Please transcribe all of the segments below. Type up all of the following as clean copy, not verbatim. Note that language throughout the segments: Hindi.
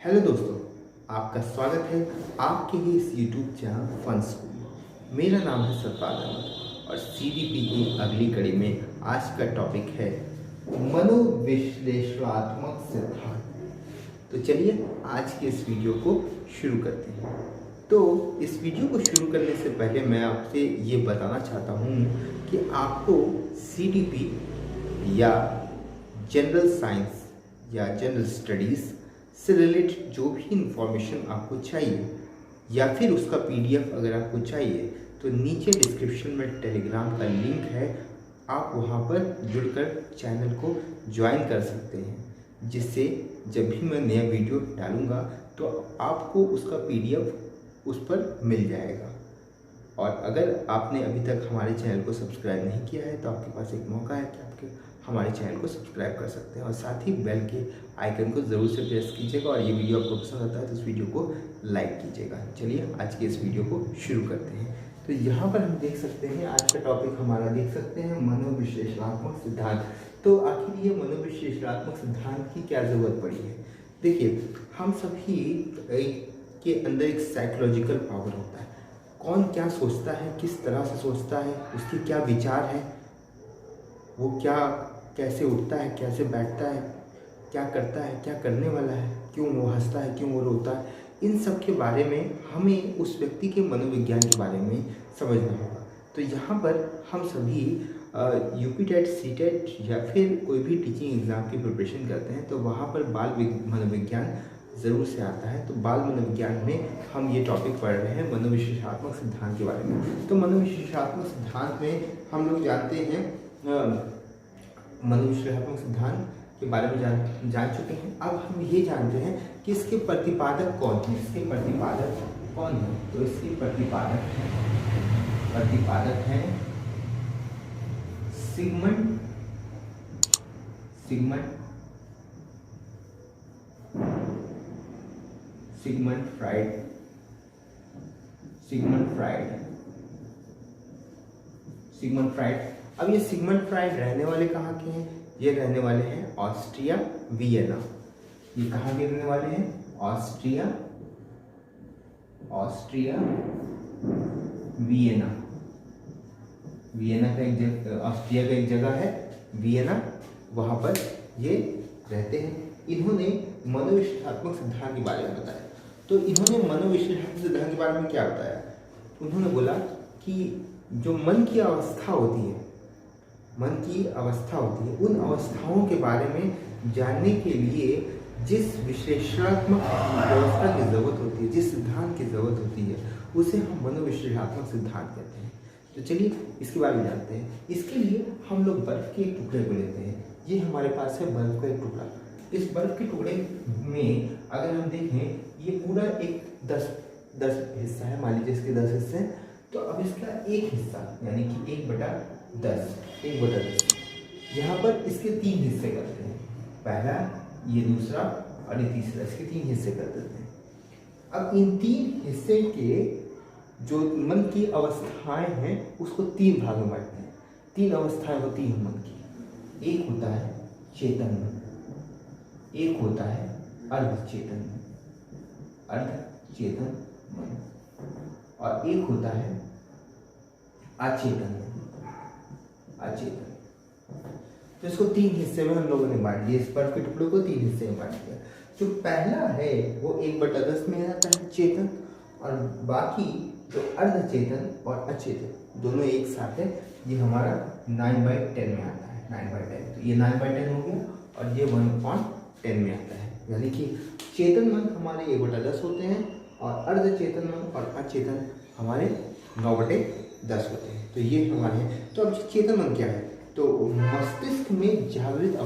हेलो दोस्तों, आपका स्वागत है आपके ही इस YouTube चैनल फन स्कूल। मेरा नाम है सतपाल अहमद और CDP की अगली कड़ी में आज का टॉपिक है मनोविश्लेषणात्मक सिद्धांत। तो चलिए आज के इस वीडियो को शुरू करते हैं। तो इस वीडियो को शुरू करने से पहले मैं आपसे ये बताना चाहता हूँ कि आपको CDP या जनरल साइंस या जनरल स्टडीज़ से रिलेटेड जो भी इंफॉर्मेशन आपको चाहिए या फिर उसका PDF अगर आपको चाहिए तो नीचे डिस्क्रिप्शन में टेलीग्राम का लिंक है। आप वहां पर जुड़कर चैनल को ज्वाइन कर सकते हैं, जिससे जब भी मैं नया वीडियो डालूंगा तो आपको उसका PDF उस पर मिल जाएगा। और अगर आपने अभी तक हमारे चैनल को सब्सक्राइब नहीं किया है तो आपके पास एक मौका है कि आपके हमारे चैनल को सब्सक्राइब कर सकते हैं और साथ ही बेल के आइकन को ज़रूर से प्रेस कीजिएगा। और ये वीडियो आपको पसंद आता है तो इस वीडियो को लाइक कीजिएगा। चलिए आज के इस वीडियो को शुरू करते हैं। तो यहाँ पर हम देख सकते हैं आज का टॉपिक हमारा देख सकते हैं मनोविश्लेषणात्मक सिद्धांत। तो आखिर ये मनोविश्लेषणात्मक सिद्धांत की क्या ज़रूरत पड़ी है? देखिए, हम सभी के अंदर एक साइकोलॉजिकल पावर होता है। कौन क्या सोचता है, किस तरह से सोचता है, उसके क्या विचार है, वो क्या कैसे उठता है, कैसे बैठता है, क्या करता है, क्या करने वाला है, क्यों वो हंसता है, क्यों वो रोता है, इन सब के बारे में हमें उस व्यक्ति के मनोविज्ञान के बारे में समझना होगा। तो यहाँ पर हम सभी UPTET CTET या फिर कोई भी टीचिंग एग्ज़ाम की प्रिपरेशन करते हैं तो वहाँ पर बाल मनोविज्ञान ज़रूर से आता है। तो बाल मनोविज्ञान में हम ये टॉपिक पढ़ रहे हैं मनोविश्लेषणात्मक सिद्धांत के बारे में। तो मनोविश्लेषणात्मक सिद्धांत में हम लोग जानते हैं मनोविश्लेषणात्मक सिद्धांत के बारे में जान चुके हैं। अब हम ये जानते हैं कि इसके प्रतिपादक कौन है। इसके प्रतिपादक कौन है? तो इसके प्रतिपादक हैं सिगमंड फ्राइड। अब ये सिगमंड फ्राइड रहने वाले कहाँ के हैं? ये रहने वाले हैं ऑस्ट्रिया वियना। ये कहाँ के रहने वाले हैं? ऑस्ट्रिया वियना का एक जगह, ऑस्ट्रिया का एक जगह है वियना, वहाँ पर ये रहते हैं। इन्होंने मनोविश्लेषणात्मक सिद्धांत के बारे में बताया। तो इन्होंने मनोविश्लेषणात्मक सिद्धांत के बारे में क्या बताया? उन्होंने बोला कि जो मन की अवस्था होती है, उन अवस्थाओं के बारे में जानने के लिए जिस विश्लेषणात्मक व्यवस्था की ज़रूरत होती है, जिस सिद्धांत की ज़रूरत होती है, उसे हम मनोविश्लेषणात्मक सिद्धांत कहते हैं। तो चलिए इसके बारे में जानते हैं। इसके लिए हम लोग बर्फ़ के एक टुकड़े को लेते हैं। ये हमारे पास है बर्फ़ का एक टुकड़ा। इस बर्फ़ के टुकड़े में अगर हम देखें, ये पूरा एक 10 हिस्सा है। मान लीजिए इसके 10 हिस्से हैं। तो अब इसका एक हिस्सा यानी कि 1/10 यहाँ पर इसके 3 हिस्से करते हैं। पहला, ये दूसरा और ये तीसरा, इसके 3 हिस्से कर देते हैं। अब इन 3 हिस्से के जो मन की अवस्थाएं हैं उसको 3 भाग में बांटते हैं। 3 अवस्थाएं होती हैं मन की। एक होता है चेतन मन, एक होता है अर्धचेतन मन और एक होता है अचेतन। तो इसको 3 हिस्से में हम लोगों ने बांट दिया। इस बर्फ के टुकड़े को 3 हिस्से में बांट दिया। जो पहला है वो 1/10 में आता है चेतन, और बाकी जो अर्धचेतन और अचेतन दोनों एक साथ है, ये हमारा 9/10 में आता है। 9/10, तो ये 9/10 हो गया और ये 1/10 में आता है। यानी कि चेतन मन हमारे 1/10 होते हैं और अर्धचेतन मन और अचेतन हमारे 9/10 होते हैं। तो ये हमारे हैं। तो अब चेतन मन क्या है? तो मस्तिष्क में जागृत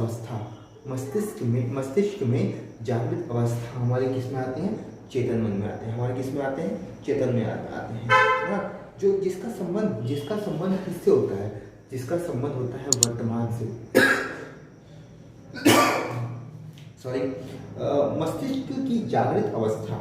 अवस्था हमारे किस में आते हैं? चेतन मन में आते हैं। हमारे किस में आते हैं? चेतन में आते हैं ना। जो जिसका संबंध किससे होता है? जिसका संबंध होता है वर्तमान से। मस्तिष्क की जागृत अवस्था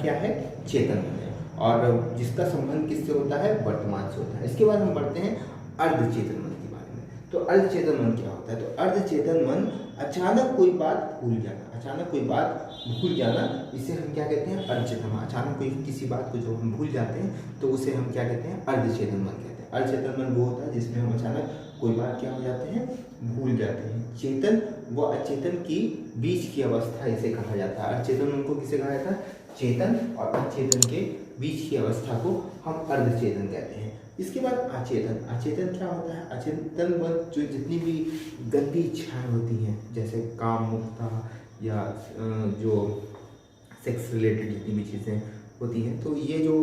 क्या है? चेतन मन है। और जिसका संबंध किससे होता है? वर्तमान से होता है। इसके बाद हम बढ़ते हैं अर्धचेतन मन के बारे में। तो अर्धचेतन मन क्या होता है? तो अर्धचेतन मन अचानक कोई बात भूल जाना। अचानक कोई बात भूल जाना, इसे हम क्या कहते हैं, अर्धचेतन। अचानक कोई किसी बात को जब हम भूल जाते हैं तो उसे हम क्या कहते हैं, अर्धचेतन मन कहते हैं। अर्धचेतन मन वो होता है जिसमें हम अचानक कोई बात क्या हो जाते हैं, भूल जाते हैं। चेतन व अचेतन की बीच की अवस्था इसे कहा जाता है। अर्धचेतन मन को किसे कहा जाता है, चेतन और अचेतन के बीच की अवस्था को हम अर्धचेतन कहते हैं। इसके बाद अचेतन। अचेतन क्या होता है, अचेतन मन जो जितनी भी गंदी इच्छाएं होती हैं, जैसे काम मुक्ता या जो सेक्स रिलेटेड जितनी भी चीज़ें होती हैं, तो ये जो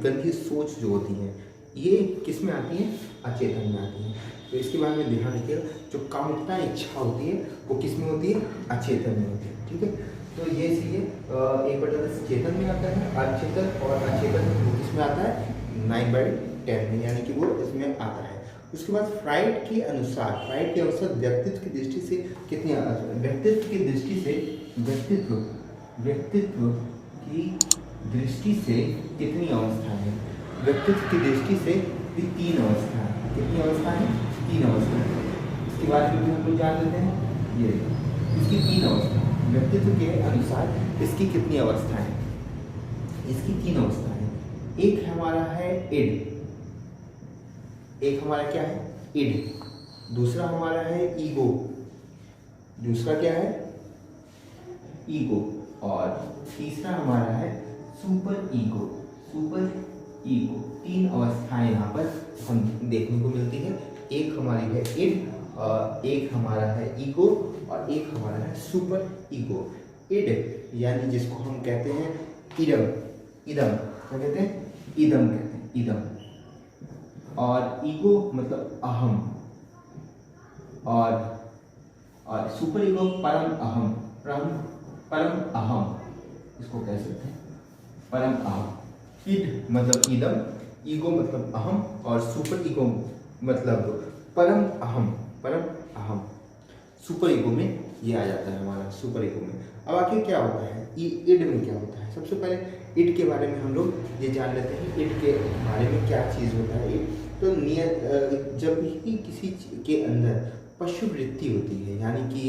गंदी सोच जो होती हैं ये किस में आती हैं, अचेतन में आती हैं। तो इसके बारे में ध्यान रखिएगा, जो कामुकता इच्छा होती है वो किस में होती है, अचेतन में होती है। ठीक है, तो ये इसलिए 1/10 चेतन में आता है, अचेतन और अचेतन किस में आता है, 9/10 में, यानी कि वो इसमें आता है। उसके बाद फ्राइड के अनुसार व्यक्तित्व की दृष्टि से कितनी, व्यक्तित्व की दृष्टि से व्यक्तित्व की दृष्टि से कितनी अवस्था है, व्यक्तित्व की दृष्टि से भी 3 अवस्था है। कितनी अवस्था है, 3 अवस्था है। इसके बारे में भी हम लोग जान लेते हैं, ये इसकी 3 अवस्था। व्यक्तित्व के अनुसार इसकी कितनी अवस्था है, इसकी 3 अवस्था है। एक हमारा है इड, एक हमारा क्या है, इड। दूसरा हमारा है ईगो, दूसरा क्या है, ईगो। और तीसरा हमारा है सुपर ईगो, सुपर ईगो। 3 अवस्थाएं यहाँ पर हम देखने को मिलती है। एक हमारी है इड, एक हमारा है ईगो और एक हमारा है सुपर ईगो। इड यानी जिसको हम कहते हैं इदम, इदम क्या कहते हैं, इदम कहते हैं, इदम। और ईगो मतलब अहम, और सुपर ईगो परम अहम, परम अहम इसको कह सकते हैं, परम अहम। इड मतलब इदम, ईगो मतलब अहम और सुपर ईगो मतलब परम अहम, परम अहम। सुपर ईगो में ये आ जाता है हमारा, सुपर ईगो में। अब आखिर क्या होता है, इड में क्या होता है, सबसे पहले इड के बारे में हम लोग ये जान लेते हैं। इड के बारे में क्या चीज़ होता है इड, तो जब भी किसी के अंदर पशु वृत्ति होती है, यानी कि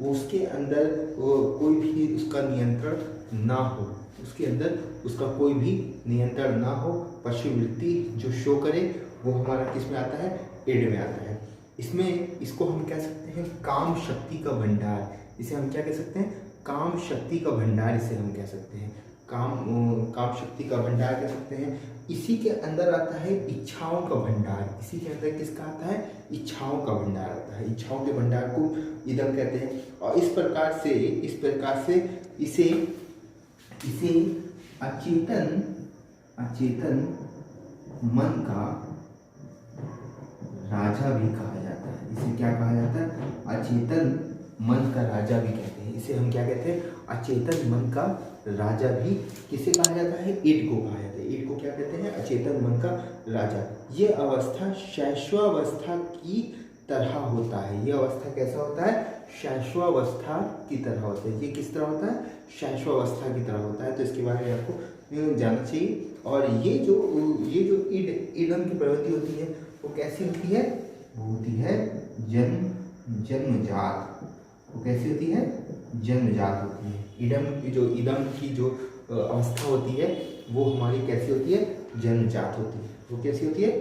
उसके अंदर कोई भी उसका नियंत्रण ना हो, उसके अंदर उसका कोई भी नियंत्रण ना हो, पशु वृत्ति जो शो करे, वो हमारा किस में आता है, इड में आता है। इसमें इसको हम कह सकते हैं काम शक्ति का भंडार। इसे हम क्या कह सकते हैं, काम शक्ति का भंडार इसे हम कह सकते हैं, काम शक्ति का भंडार कह सकते हैं। इसी के अंदर आता है इच्छाओं का भंडार। इसी के अंदर किसका आता है, इच्छाओं का भंडार आता है। इच्छाओं के भंडार को इदम कहते हैं। और इस प्रकार से इसे अचेतन मन का राजा भी कहा जाता है। इसे क्या कहा जाता है, अचेतन मन का राजा भी कहते हैं। इसे हम क्या कहते हैं, अचेतन मन का राजा भी किसे कहा जाता है, इड को कहा जाता है। इड को क्या कहते हैं, अचेतन मन का राजा। ये अवस्था शैशवावस्था की तरह होता है। ये अवस्था कैसा होता है, शैशवावस्था की तरह होता है। ये किस तरह होता है, शैशवावस्था की तरह होता है। तो इसके बारे में आपको जानना चाहिए। और ये जो इडम की प्रवृत्ति होती है वो कैसी होती है, वो होती है जन्मजात। वो कैसी होती है, जन्मजात होती है। इदम की जो अवस्था होती है वो हमारी कैसी होती है, जन्मजात होती है। वो कैसी होती है,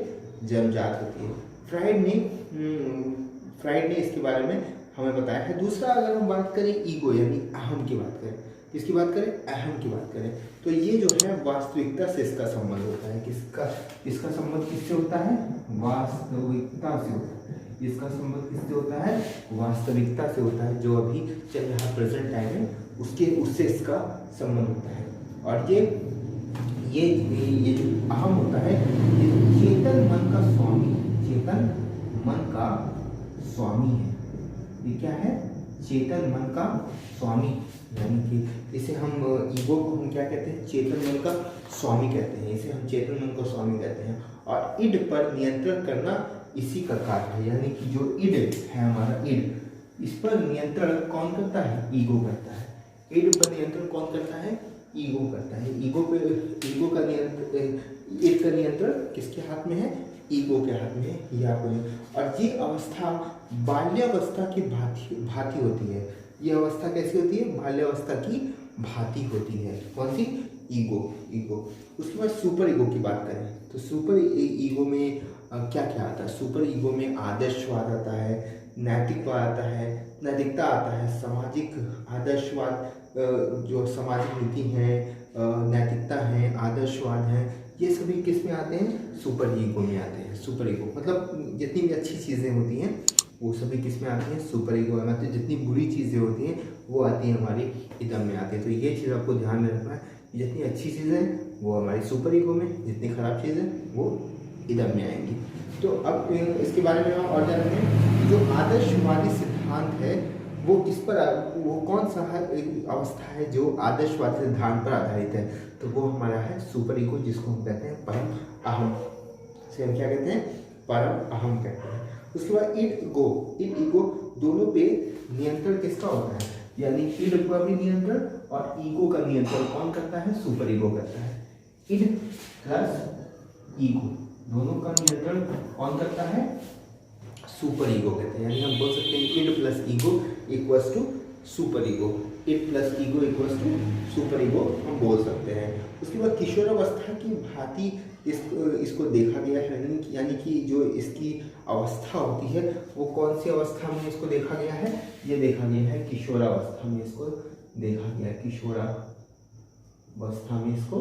जन्मजात होती है। फ्राइड ने इसके बारे में हमें बताया है। दूसरा अगर हम बात करें ईगो यानी अहम की बात करें, किसकी बात करें, अहम की बात करें, तो ये जो है वास्तविकता से इसका संबंध होता है। इसका संबंध किससे होता है, वास्तविकता से होता है। इसका संबंध किससे होता है, वास्तविकता से होता है। जो अभी चल रहा प्रेजेंट टाइम है उससे इसका संबंध होता है। और ये जो अहम होता है ये चेतन मन का स्वामी है, चेतन मन का स्वामी है। ये क्या है, चेतन मन का स्वामी, यानी कि इसे हम ईगो को हम क्या कहते हैं, चेतन मन का स्वामी कहते हैं। इसे हम चेतन मन का स्वामी कहते हैं। और इड पर नियंत्रण करना इसी का कार्य है। यानी कि जो इड है हमारा, इड, इस पर नियंत्रण कौन करता है, ईगो करता है। इड पर नियंत्रण कौन करता है, ईगो करता है। ईगो का नियंत्रण किसके हाथ में है, ईगो के हाथ में है। और ये अवस्था बाल्यावस्था की भांति होती है। ये अवस्था कैसी होती है? बाल्यावस्था की भांति होती है। कौन सी? ईगो। ईगो। उसके बाद सुपर ईगो की बात करें तो सुपर ईगो में क्या क्या आता है? सुपर ईगो में आदर्शवाद आता है, नैतिकवाद आता है, नैतिकता आता है, सामाजिक आदर्शवाद, जो सामाजिक नीति है, नैतिकता है, आदर्शवाद है, ये सभी किस में आते हैं? सुपर ईगो में आते हैं। सुपर ईगो मतलब जितनी भी अच्छी चीज़ें होती हैं वो सभी किस में आती हैं? सुपर ईगो में। मतलब जितनी बुरी चीज़ें होती हैं वो आती हैं हमारी इदम में आती है। तो ये चीज़ आपको ध्यान में रखना है, जितनी अच्छी चीज़ें हैं वो हमारी सुपर ईगो में, जितनी खराब चीज़ें वो इदम में आएंगी। तो अब इसके बारे में हम और जानेंगे। जो आदर्शवादी सिद्धांत है वो किस पर, वो कौन सा अवस्था है जो आदर्शवादी सिद्धांत पर आधारित है? तो वो हमारा है सुपर ईगो, जिसको हम कहते हैं परम अहम। से हम क्या कहते हैं? परम अहम कहते हैं। उसके बाद ईड ईगो। ईड ईगो दोनों पे नियंत्रण किसका होता है? यानी ईड का भी नियंत्रण और ईगो का नियंत्रण कौन करता है? सुपर ईगो करता है। ईड प्लस ईगो दोनों का नियंत्रण कौन करता है? सुपर ईगो कहते हैं। यानी हम बोल सकते हैं id plus ego equals to super ego. Id plus ego equals to super ego हम बोल सकते हैं। उसके बाद किशोरावस्था की भांति इसको देखा गया है, यानी कि जो इसकी अवस्था होती है वो कौन सी अवस्था में इसको देखा गया है? ये देखा गया है किशोरावस्था में, इसको देखा गया है किशोरावस्था में इसको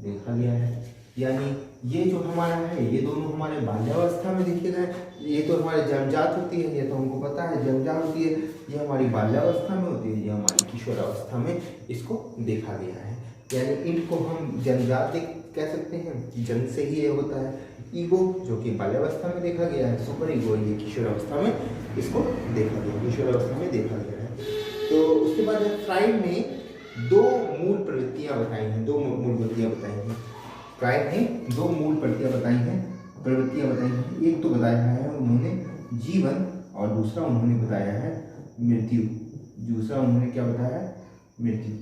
देखा गया है। यानी ये जो हमारा है ये दोनों हमारे बाल्यावस्था में देखे गए। ये तो हमारे जन्मजात होती है, ये तो हमको पता है जन्मजात होती है, ये हमारी बाल्यावस्था में होती है, ये हमारी किशोरावस्था में इसको देखा गया है। यानी इनको हम जन्मजात कह सकते हैं, जन्म से ही ये होता है। ईगो जो कि बाल्यावस्था में देखा गया है, सुपर ईगो ये किशोरावस्था में इसको देखा गया, किशोरावस्था में देखा गया है। तो उसके बाद फ्राइड ने दो मूल प्रवृत्तियां बताई हैं, दो मूल प्रवृत्तियां बताई हैं। फ्राइड ने दो मूल प्रवृत्तियां बताई हैं। एक तो बताया है उन्होंने जीवन और दूसरा उन्होंने बताया है मृत्यु। दूसरा उन्होंने क्या बताया है? मृत्यु।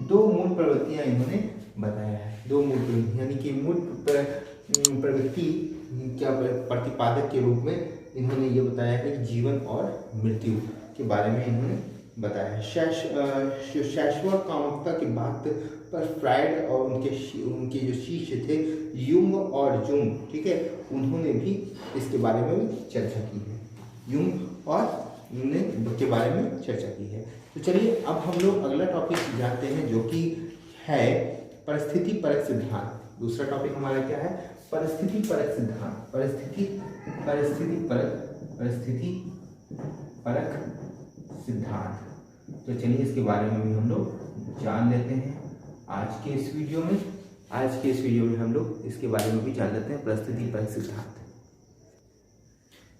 दो मूल प्रवृत्तियां इन्होंने बताया है। दो मूल प्रवृत्ति यानी कि मूल प्रवृत्ति क्या प्रतिपादक के रूप में इन्होंने ये बताया है कि जीवन और मृत्यु के बारे में इन्होंने बताया है। शाश्वत कामुकता की बात पर फ्राइड और उनके जो शिष्य थे युंग और जुंग, ठीक है, उन्होंने भी इसके बारे में चर्चा की है। युंग और ने के बारे में चर्चा की है। तो चलिए अब हम लोग अगला टॉपिक जानते हैं जो कि है परिस्थिति परक सिद्धांत। दूसरा टॉपिक हमारा क्या है? परिस्थिति परक सिद्धांत। परिस्थिति परक सिद्धांत। तो चलिए इसके बारे में भी हम लोग जान लेते हैं आज के इस वीडियो में। हम लोग इसके बारे में भी जान लेते हैं परिस्थिति परक सिद्धांत।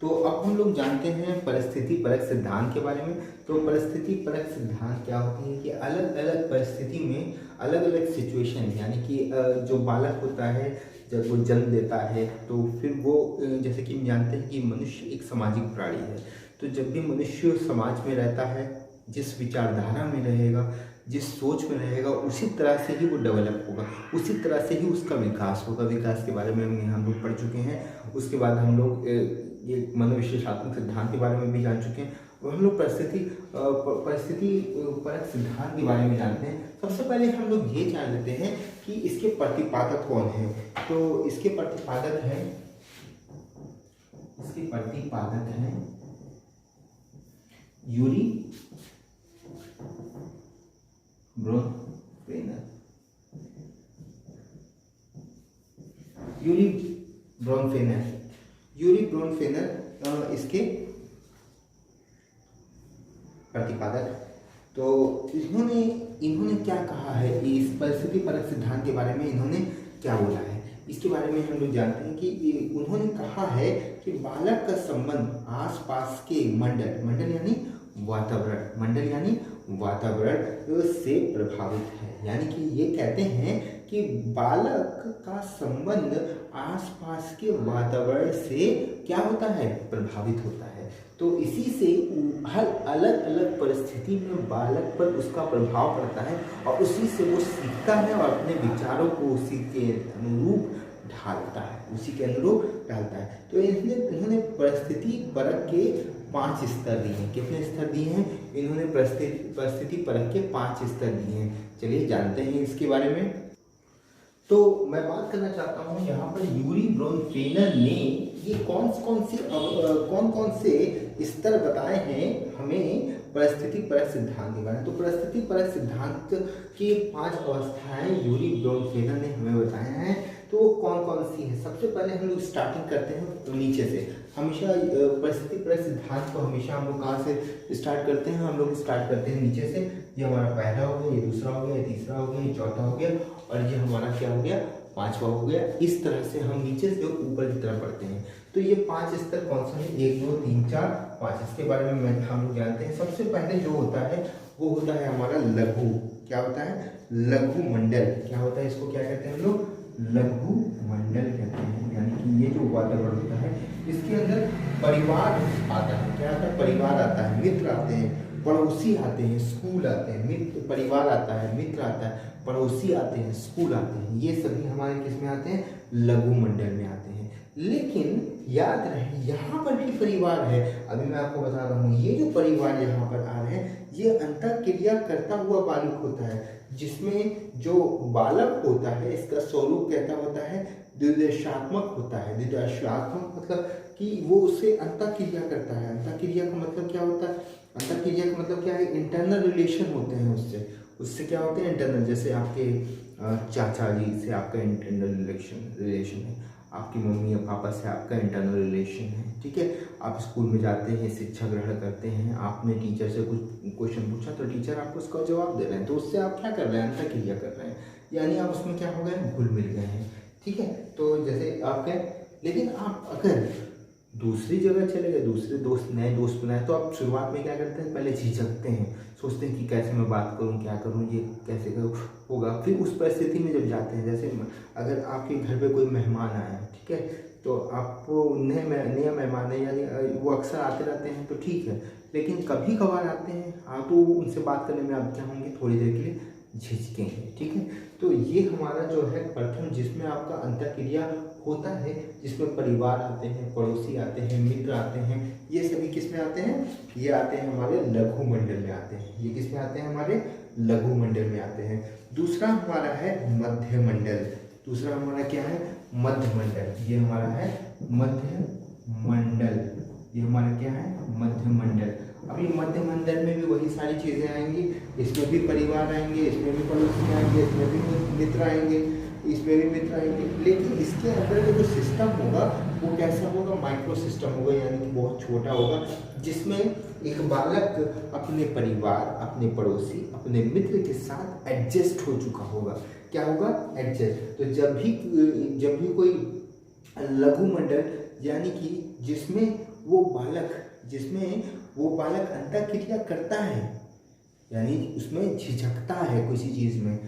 तो अब हम लोग जानते हैं परिस्थिति परक सिद्धांत के बारे में। तो परिस्थिति परक सिद्धांत क्या होती है कि अलग अलग परिस्थिति में अलग अलग सिचुएशन, यानी कि जो बालक होता है जब वो जन्म देता है तो फिर वो जैसे कि हम जानते हैं कि मनुष्य एक सामाजिक प्राणी है। तो जब भी मनुष्य समाज में रहता है, जिस विचारधारा में रहेगा, जिस सोच में रहेगा, उसी तरह से ही वो डेवलप होगा, उसी तरह से ही उसका विकास होगा। विकास के बारे में हम लोग पढ़ चुके हैं। उसके बाद हम लोग ये मनोविश्लेषणात्मक सिद्धांत के बारे में भी जान चुके हैं और हम लोग परिस्थिति परक सिद्धांत के बारे में जानते हैं। सबसे पहले हम लोग ये जान लेते हैं कि इसके प्रतिपादक कौन है। तो इसके प्रतिपादक हैं यूरी ब्रोनफेनर। यूरी ब्रोनफेनर इसके प्रतिपादक। तो इन्होंने क्या कहा है इस परिस्थिति परक सिद्धांत के बारे में, इन्होंने क्या बोला है इसके बारे में हम लोग जानते हैं कि उन्होंने कहा है कि बालक का संबंध आसपास के मंडल यानी वातावरण से प्रभावित है। यानी कि ये कहते हैं कि बालक का संबंध आसपास के वातावरण से क्या होता है? प्रभावित होता है। तो इसी से हर अलग अलग परिस्थिति में बालक पर उसका प्रभाव पड़ता है और उसी से वो सीखता है और अपने विचारों को उसी के अनुरूप ढालता है। तो इन्होंने परिस्थिति परक के 5 स्तर दिए हैं। कितने स्तर दिए हैं इन्होंने? परिस्थिति परख के 5 स्तर दिए हैं। चलिए जानते हैं इसके बारे में। तो मैं बात करना चाहता हूँ यहाँ पर यूरी ब्रोनफेलर ने ये कौन कौन से स्तर बताए हैं हमें परिस्थिति परक सिद्धांत के बारे में। तो परिस्थिति परक सिद्धांत की 5 अवस्थाएं यूरी ब्रोनफेलर ने हमें बताए हैं। तो वो कौन कौन सी है? सबसे पहले हम लोग स्टार्टिंग करते हैं नीचे से। हमेशा परिस्थिति परक सिद्धांत को हमेशा हम लोग कहाँ से स्टार्ट करते हैं? हम लोग स्टार्ट करते हैं नीचे से। ये हमारा पहला हो गया, ये दूसरा हो गया, ये तीसरा हो गया, ये चौथा हो गया और ये हमारा क्या हो गया? 5वां हो गया। इस तरह से हम नीचे से ऊपर की तरफ बढ़ते हैं। तो ये 5 स्तर कौन सा है? 1 2 3 4 5। इसके बारे में हम लोग जानते हैं। सबसे पहले जो होता है वो होता है हमारा लघु। क्या होता है? लघु मंडल। क्या होता है? इसको क्या कहते हैं हम लोग? लघु मंडल कहते हैं। यानी कि ये जो वातावरण होता है इसके अंदर परिवार आता है। क्या आता है? परिवार आता है, मित्र आते हैं, पड़ोसी आते हैं, स्कूल आते हैं। मित्र, परिवार आता है, मित्र आता है, पड़ोसी आते हैं, स्कूल आते हैं। ये सभी हमारे किस में आते हैं? लघु मंडल में आते हैं। लेकिन याद रहे यहाँ पर भी परिवार है। अभी मैं आपको बता रहा हूँ ये जो परिवार यहाँ पर आ रहे हैं ये अंतःक्रिया करता हुआ बालक होता है, जिसमें जो बालक होता है इसका स्वरूप कैसा होता है? द्विदेशात्मक होता है। द्विदेशात्मक मतलब कि वो उससे अंतःक्रिया करता है। अंतःक्रिया का मतलब क्या होता है? अंतःक्रिया का मतलब क्या है? इंटरनल रिलेशन होते हैं उससे क्या होते हैं? इंटरनल। जैसे आपके चाचा जी से आपका इंटरनल रिलेशन है, आपकी मम्मी या पापा से आपका इंटरनल रिलेशन है। ठीक है, आप स्कूल में जाते हैं, शिक्षा ग्रहण करते हैं, आपने टीचर से कुछ क्वेश्चन पूछा तो टीचर आपको उसका जवाब दे रहे हैं, तो उससे आप क्या कर रहे हैं? अंतःक्रिया कर रहे हैं। यानी आप उसमें क्या हो गए? घुल मिल गए हैं। ठीक है, तो जैसे आप क्या, लेकिन आप अगर दूसरी जगह चले गए, दूसरे दोस्त, नए दोस्त बनाए, तो आप शुरुआत में क्या करते हैं? पहले झिझकते हैं, सोचते हैं कि कैसे मैं बात करूं, क्या करूं, ये कैसे करूं होगा। फिर उस परिस्थिति में जब जाते हैं, जैसे अगर आपके घर पे कोई मेहमान आया, ठीक है, तो आपको नया मेहमान है, यानी वो अक्सर आते रहते हैं तो ठीक है, लेकिन कभी कभार आते हैं तो उनसे बात करने में आप क्या होंगे? थोड़ी देर के लिए झिझकेंगे। ठीक है, तो ये हमारा जो है प्रथम, जिसमें आपका अंतःक्रिया होता है, जिसमें परिवार आते हैं, पड़ोसी आते हैं, मित्र आते हैं। ये सभी किस में आते हैं? ये आते हैं हमारे लघु मंडल में आते हैं। ये किस में आते हैं? हमारे लघु मंडल में आते हैं। दूसरा हमारा है मध्य मंडल। दूसरा हमारा क्या है? मध्य मंडल। ये हमारा है मध्य मंडल। ये हमारा क्या है? मध्य मंडल। अब ये मध्य मंडल में भी वही सारी चीज़ें आएंगी। इसमें भी परिवार आएंगे, इसमें भी पड़ोसी आएंगे, इसमें भी मित्र आएंगे, इसमें भी मित्र आएंगे। लेकिन इसके अंदर जो सिस्टम होगा वो कैसा होगा? माइक्रो सिस्टम होगा, यानी कि बहुत छोटा होगा, जिसमें एक बालक अपने परिवार, अपने पड़ोसी, अपने मित्र के साथ एडजस्ट हो चुका होगा। क्या होगा? एडजस्ट। तो जब भी कोई लघु मंडल, यानी कि जिसमें वो बालक अंतःक्रिया करता है, यानी उसमें झिझकता है किसी चीज़ में,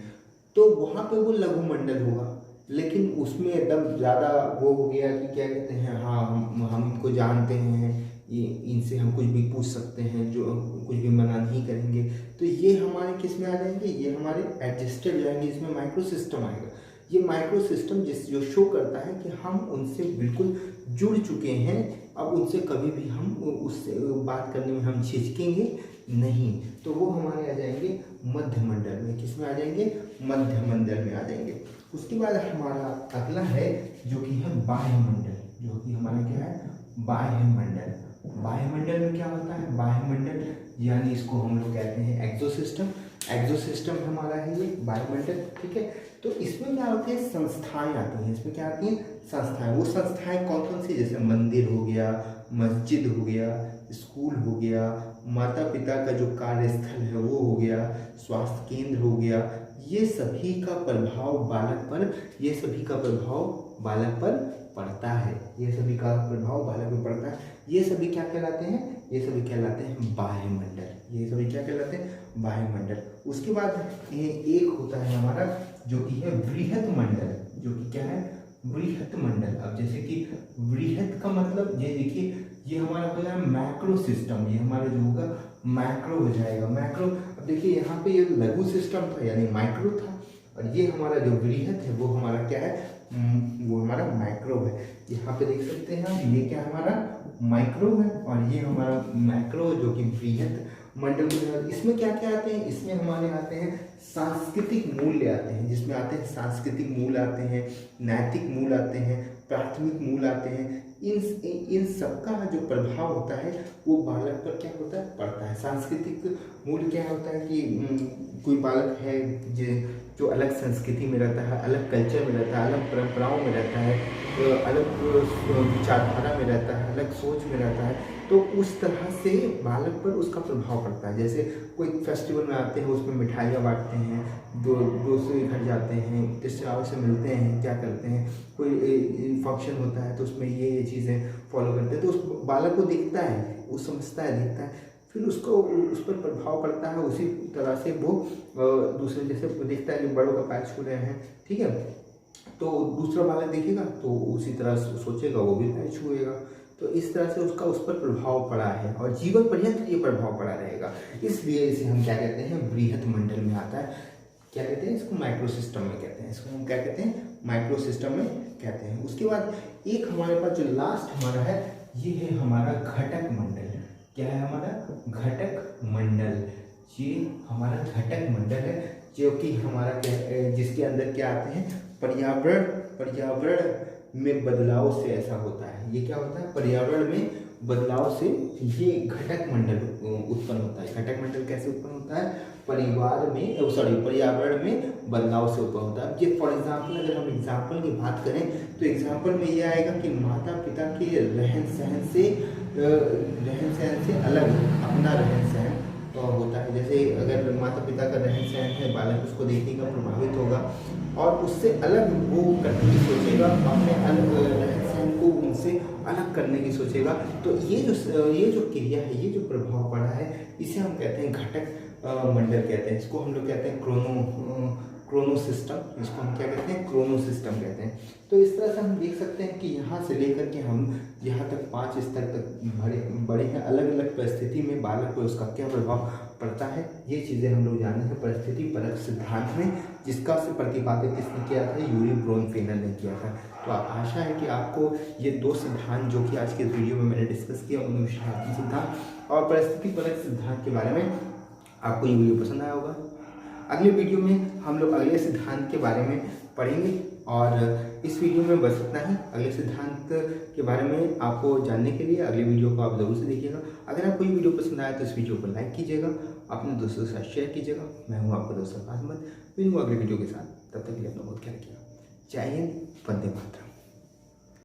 तो वहाँ पे वो लघु मंडल होगा। लेकिन उसमें एकदम ज़्यादा वो हो गया कि क्या कहते हैं, हाँ हम इनको जानते हैं, ये इनसे हम कुछ भी पूछ सकते हैं, जो कुछ भी मना नहीं करेंगे, तो ये हमारे किस में आ जाएंगे? ये हमारे एडजस्टेड जाएंगे, इसमें माइक्रो सिस्टम आएगा। ये माइक्रो सिस्टम जो शो करता है कि हम उनसे बिल्कुल जुड़ चुके हैं, अब उनसे कभी भी हम उससे बात करने में हम झिझकेंगे नहीं, तो वो हमारे आ जाएंगे मध्य मंडल में। किस में आ जाएंगे? मध्य मंडल में आ जाएंगे। उसके बाद हमारा अगला है जो कि है बाह्य मंडल, जो कि हमारा क्या है? बाह्य मंडल। बाह्य मंडल में क्या होता है? बाह्य मंडल यानी इसको हम लोग कहते हैं एक्सोसिस्टम। एक्सोसिस्टम हमारा है ये बाह्य मंडल। ठीक है, तो इसमें क्या होती है? संस्थाएं आती हैं। इसमें क्या आती हैं? संस्थाएं। वो संस्थाएं कौन कौन सी? जैसे मंदिर हो गया, मस्जिद हो गया, स्कूल हो गया, माता पिता का जो कार्यस्थल है वो हो गया, स्वास्थ्य केंद्र हो गया, ये सभी का प्रभाव बालक पर पड़ता है। ये सभी का प्रभाव बालक पर पड़ता है। ये सभी क्या कहलाते हैं? ये सभी कहलाते हैं बाह्य मंडल। ये सभी क्या कहलाते हैं? बाह्य मंडल। उसके बाद ये एक होता है हमारा जो कि है बृहत मंडल, जो कि क्या है? बृहत मंडल। अब जैसे कि बृहत का मतलब ये देखिए, ये हमारा हो जाएगा मैक्रो सिस्टम। ये हमारा जो होगा मैक्रो हो जाएगा। मैक्रो, अब देखिए यहाँ पे ये लघु सिस्टम था यानी माइक्रो था, और ये हमारा जो बृहत है वो हमारा क्या है? वो हमारा मैक्रो है। यहाँ पे देख सकते हैं हम, ये क्या हमारा माइक्रो है और ये हमारा मैक्रो जो कि बृहत मंडल में। इसमें क्या क्या आते हैं, इसमें हमारे आते हैं सांस्कृतिक मूल्य आते हैं, जिसमें आते हैं सांस्कृतिक मूल्य आते हैं, नैतिक मूल्य आते हैं, प्राथमिक मूल्य आते हैं। इन सबका जो प्रभाव होता है वो बालक पर क्या होता है, पड़ता है। सांस्कृतिक मूल्य क्या होता है कि कोई बालक है जो अलग संस्कृति में रहता है, अलग कल्चर में रहता है, अलग परंपराओं में रहता है, अलग विचारधारा में रहता है, अलग सोच में रहता है, तो उस तरह से बालक पर उसका प्रभाव पड़ता है। जैसे कोई फेस्टिवल में आते हैं, उसमें मिठाइयाँ बांटते हैं, दोस्तों के घर जाते हैं, रिश्तेदारों से मिलते हैं, क्या करते हैं, कोई फंक्शन होता है तो उसमें ये चीज़ें फॉलो करते हैं, तो उस बालक को दिखता है, वो समझता है, दिखता है, फिर उसको उस पर प्रभाव पड़ता है। उसी तरह से वो दूसरे जैसे दिखता है कि बड़ों का पैर छू रहे हैं, ठीक है, तो दूसरा बालक देखेगा तो उसी तरह सोचेगा, वो भी पैर छुएगा। तो इस तरह से उसका उस पर प्रभाव पड़ा है और जीवन पर्यंत ये प्रभाव पड़ा रहेगा। इसलिए इसे हम क्या कहते हैं, बृहत मंडल में आता है। क्या कहते हैं इसको, माइक्रो सिस्टम में कहते हैं, इसको हम क्या कहते हैं, माइक्रो सिस्टम में कहते हैं। उसके बाद एक हमारे पास जो लास्ट हमारा है, ये है हमारा घटक मंडल। क्या है हमारा, घटक मंडल। ये हमारा घटक मंडल है, जो कि हमारा क्या, जिसके अंदर क्या आते हैं, पर्यावरण में बदलाव से ऐसा होता है। ये क्या होता है, पर्यावरण में बदलाव से ये घटक मंडल उत्पन्न होता है। घटक मंडल कैसे उत्पन्न होता है, पर्यावरण में बदलाव से उत्पन्न होता है। ये फॉर एग्जाम्पल, अगर हम एग्जाम्पल की बात करें तो एग्जाम्पल में ये आएगा कि माता पिता के रहन सहन से अलग अपना रहन सहन होता है। जैसे अगर माता पिता का रहन सहन है, बालक उसको देखने का प्रभावित होगा और उससे अलग वो करने की सोचेगा, अपने अलग रहन सहन को उनसे अलग करने की सोचेगा। तो ये जो क्रिया है, ये जो प्रभाव पड़ा है, इसे हम कहते हैं घटक मंडल कहते हैं। इसको हम लोग कहते हैं क्रोनो सिस्टम। इसको हम क्या कहते हैं, क्रोनो सिस्टम कहते हैं। तो इस तरह से हम देख सकते हैं कि यहाँ से लेकर के हम यहाँ तक 5 स्तर तक बड़े हैं। अलग अलग परिस्थिति में बालक पर उसका क्या प्रभाव पड़ता है, ये चीज़ें हम लोग जाने हैं परिस्थिति परक सिद्धांत में, जिसका से प्रतिपादित किसने किया था, यूरी ब्रोनफेलर ने किया था। तो आशा है कि आपको ये 2 सिद्धांत जो कि आज के वीडियो में मैंने डिस्कस किया, अनुविश्लेषणात्मक सिद्धांत और परिस्थिति परक सिद्धांत के बारे में, आपको ये वीडियो पसंद आया होगा। अगले वीडियो में हम लोग अगले सिद्धांत के बारे में पढ़ेंगे और इस वीडियो में बस इतना ही। अगले सिद्धांत के बारे में आपको जानने के लिए अगले वीडियो को आप जरूर से देखिएगा। अगर आपको ये वीडियो पसंद आया तो इस वीडियो को लाइक कीजिएगा, अपने दोस्तों के साथ शेयर कीजिएगा। मैं हूँ आपका दोस्त अहमद, मिलूंगा अगले वीडियो के साथ। तब तक के लिए अपना बहुत ख्याल रखिएगा। जय हिंद, वंदे मातरम।